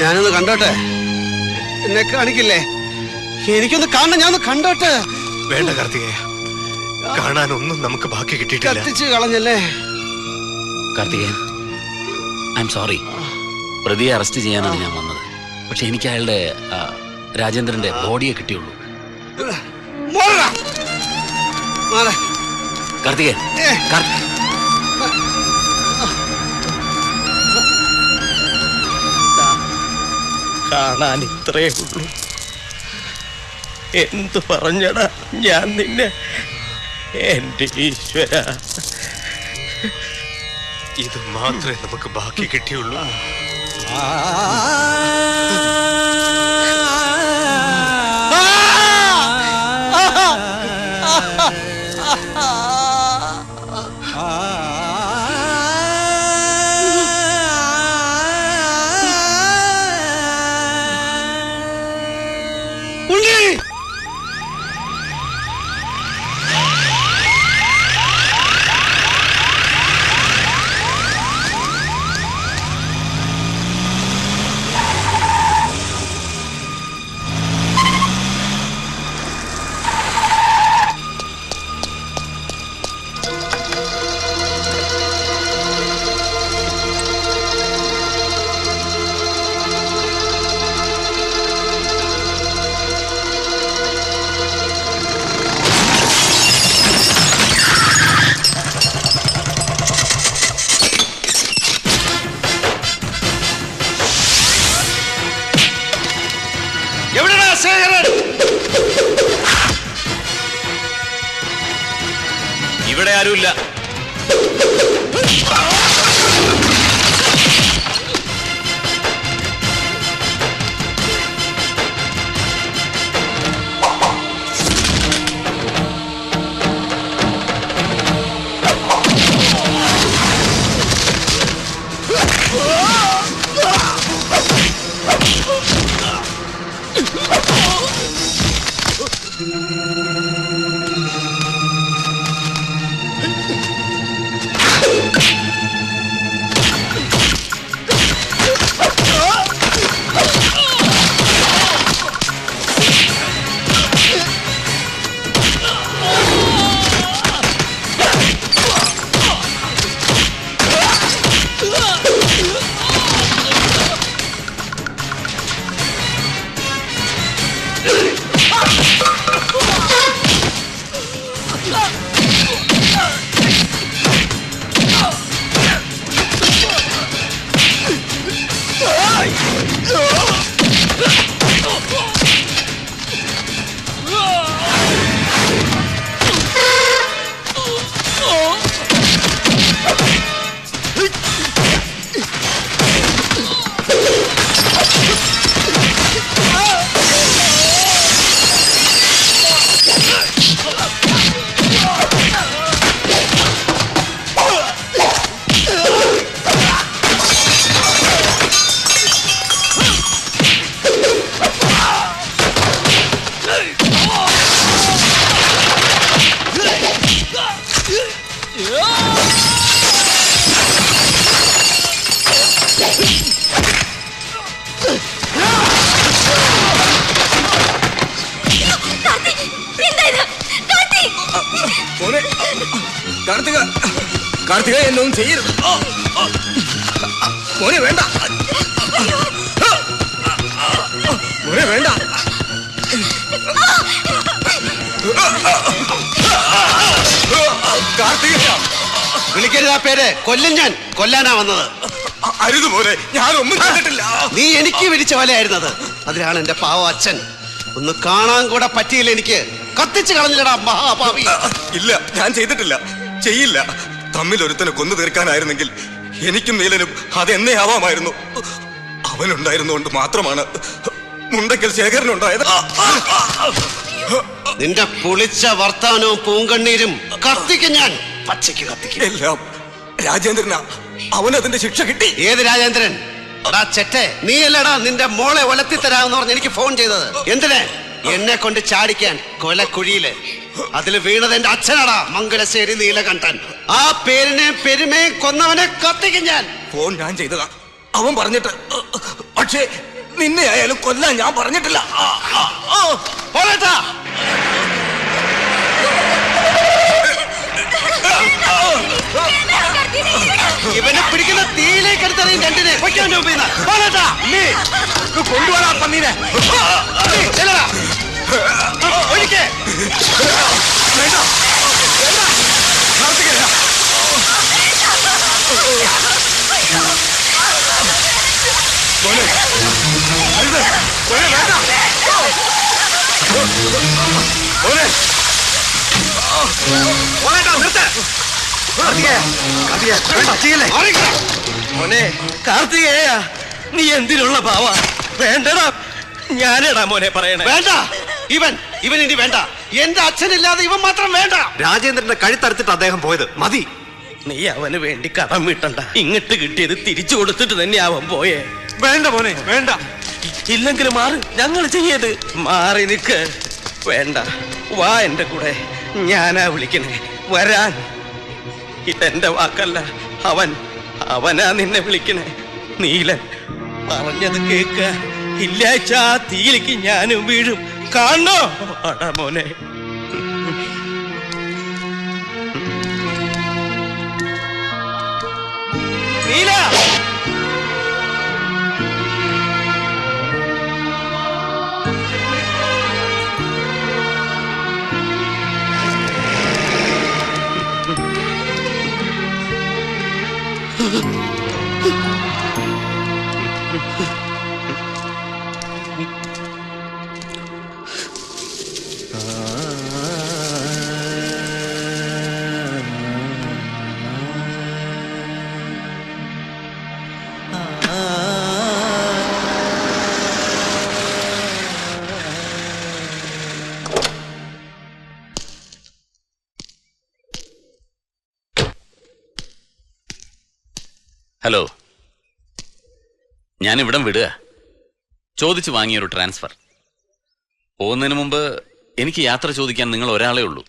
ഞാനൊന്ന് കണ്ടോട്ടെ. എന്നെ കാണിക്കില്ലേ? എനിക്കൊന്ന് കാണണം, ഞാനൊന്ന് കണ്ടോട്ടെ. വേണ്ട കാർത്തികേയ, കാണാനൊന്നും നമുക്ക് ബാക്കി കിട്ടിയിട്ടില്ല. കത്തിച്ച് കളഞ്ഞല്ലേ? Karthikeyan, I am sorry. പ്രതിയെ അറസ്റ്റ് ചെയ്യാനാണ് ഞാൻ വന്നത്. പക്ഷെ എനിക്ക് അയാളുടെ രാജേന്ദ്രന്റെ ബോഡിയെ കിട്ടിയുള്ളൂ. കാർത്തികേയൻ, കാണാൻ ഇത്രേ ഉള്ളൂ. എന്തു പറഞ്ഞടാ ഞാൻ നിന്നെ? എന്റെ ഈശ്വര, ഇത് മാത്രമേ നമുക്ക് ബാക്കി കിട്ടിയുള്ളൂ. ഇവിടെ ആരുമില്ല. കാർത്തിക, എന്നൊന്നും ചെയ്യരുത് മോനെ. വേണ്ട മോനെ, വേണ്ട. കാർത്തിക, വിളിക്കരുത് ആ പേര്. കൊല്ലും ഞാൻ. കൊല്ലാനാ വന്നത്. അരുത് മോനെ, ഞാനൊന്നും കണ്ടിട്ടില്ല. നീ എനിക്ക് വിരിച്ച വലയായിരുന്നത്. അതിലാണ് എന്റെ പാവ അച്ഛൻ. ഒന്ന് കാണാൻ കൂടെ പറ്റിയില്ല എനിക്ക്. കത്തിച്ച് കളഞ്ഞില്ലടാ മഹാഭാവി. ഇല്ല, ഞാൻ ചെയ്തിട്ടില്ല, ചെയ്യില്ല. തമ്മിൽ ഒരുത്തനെ കൊന്നു തീർക്കാനായിരുന്നെങ്കിൽ എനിക്കും നീലനും അതെന്നേ ആവാമായിരുന്നു. അവനുണ്ടായിരുന്നുകൊണ്ട് മാത്രമാണ് മുണ്ടക്കൽ ശേഖരനുണ്ടായത്. നിന്റെ പുളിച്ച വർത്താനവും പൂങ്കണ്ണീരും കത്തിക്കും ഞാൻ. പച്ചയ്ക്ക് കത്തിക്കും. എല്ലാം രാജേന്ദ്രനാ. അവനതിന്റെ ശിക്ഷ കിട്ടി. ഏത് രാജേന്ദ്രൻ? എടാ ചെറ്റെ, നീയല്ലടാ നിന്റെ മോളെ ഒലത്തി തരാമെന്ന് പറഞ്ഞ് എനിക്ക് ഫോൺ ചെയ്തത്. എന്തിന്? എന്നെ കൊണ്ട് ചാടിക്കാൻ കൊലക്കുഴിയില്. അതിൽ വീണത് എന്റെ അച്ഛനാടാ, മംഗലശ്ശേരി നീലകണ്ഠൻ. ആ പേരിനെ പെരുമയും കൊന്നവനെ കത്തിക്കും ഞാൻ. ഫോൺ ഞാൻ ചെയ്തതാ, അവൻ പറഞ്ഞിട്ട്. പക്ഷേ നിന്നെ ആയാലും കൊല്ലാൻ ഞാൻ പറഞ്ഞിട്ടില്ല. പോരാട്ടാ. ഇവനെ പിടിക്കുന്ന തീയിലേക്ക് എടുത്തറിയും രണ്ടിനെ കൊണ്ടുപോകാ പന്നീനെ. ഒഴിക്കേ. മോനെ കാർത്തികേയ, നീ എന്തിനുള്ള പാവ? വേണ്ടടാ, ഞാനടാ മോനെ പറയണേ. വേണ്ട, ഇവൻ ഇനി വേണ്ട. എന്റെ അച്ഛനില്ലാതെ ഇവൻ മാത്രം വേണ്ട. രാജേന്ദ്രന്റെ കഴുത്തറുത്തിട്ട് അദ്ദേഹം പോയത് മതി. നീ അവന് വേണ്ടി കടം വീട്ടണ്ട. ഇങ്ങോട്ട് കിട്ടിയത് തിരിച്ചു കൊടുത്തിട്ട് തന്നെ അവൻ പോയേ. വേണ്ട മോനെ, വേണ്ട. ഇല്ലെങ്കിൽ മാറി, ഞങ്ങൾ ചെയ്യത് മാറി നിൽക്ക്. വേണ്ട, വാ എന്റെ കൂടെ. ഞാനാ വിളിക്കണേ, വരാൻ. ഇതെന്റെ വാക്കല്ല, അവനാ നിന്നെ വിളിക്കണേ. നീലൻ പറഞ്ഞത് കേക്ക. ഇല്ലാച്ച ആ തീയിലേക്ക് ഞാനും വീഴും. കാണോ അടാ മോനെ. നീല, ഹലോ, ഞാനിവിടം വിടുക. ചോദിച്ചു വാങ്ങിയൊരു ട്രാൻസ്ഫർ. പോകുന്നതിന് മുമ്പ് എനിക്ക് യാത്ര ചോദിക്കാൻ നിങ്ങൾ ഒരാളേ ഉള്ളൂ.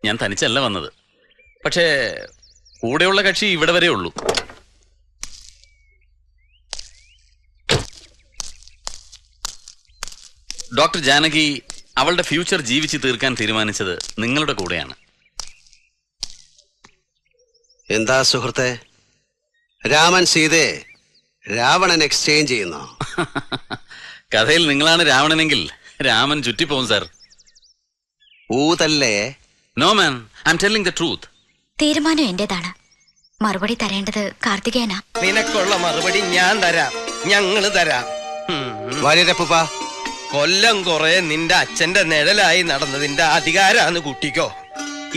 ഞാൻ തനിച്ചല്ല വന്നത്, പക്ഷേ കൂടെയുള്ള കക്ഷി ഇവിടെ വരെ ഉള്ളൂ. ഡോക്ടർ ജാനകി അവളുടെ ഫ്യൂച്ചർ ജീവിച്ച് തീർക്കാൻ തീരുമാനിച്ചത് നിങ്ങളുടെ കൂടെയാണ്. എന്താ സുഹൃത്തെ, രാമൻ സീതയെ രാവണൻ എക്സ്ചേഞ്ച് ചെയ്യുന്നു? കഥയിൽ നിങ്ങളാണ് രാവണനെങ്കിൽ രാമൻ ചുറ്റിപ്പോവും സാർ. ഊതല്ലേ? No man, I am telling the truth. തീരുമാനം എന്റേതാണ്. മറുപടി തരേണ്ടത് കാർത്തികേയനാ. നിനക്കുള്ള മറുപടി ഞാൻ തരാം, ഞങ്ങള് തരാം. വാര്യരപ്പൂപ്പ, കൊല്ലം കുറെ നിന്റെ അച്ഛന്റെ നിഴലായി നടന്നതിന്റെ അധികാരാന്ന് കൂട്ടിക്കോ.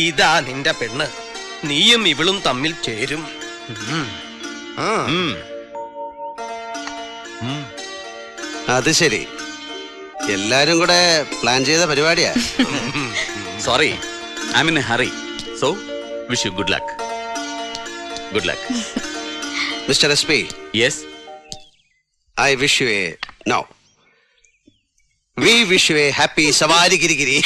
ഇതാ നിന്റെ പെണ്ണ്. നീയും ഇവളും തമ്മിൽ ചേരും. അത് ശരി, എല്ലാരും കൂടെ പ്ലാൻ ചെയ്ത പരിപാടിയാ. Sorry, I am in a hurry. So wish you good luck. Good luck. Mister SP, yes, I wish you a no. We wish you a happy Savari Giri Giri.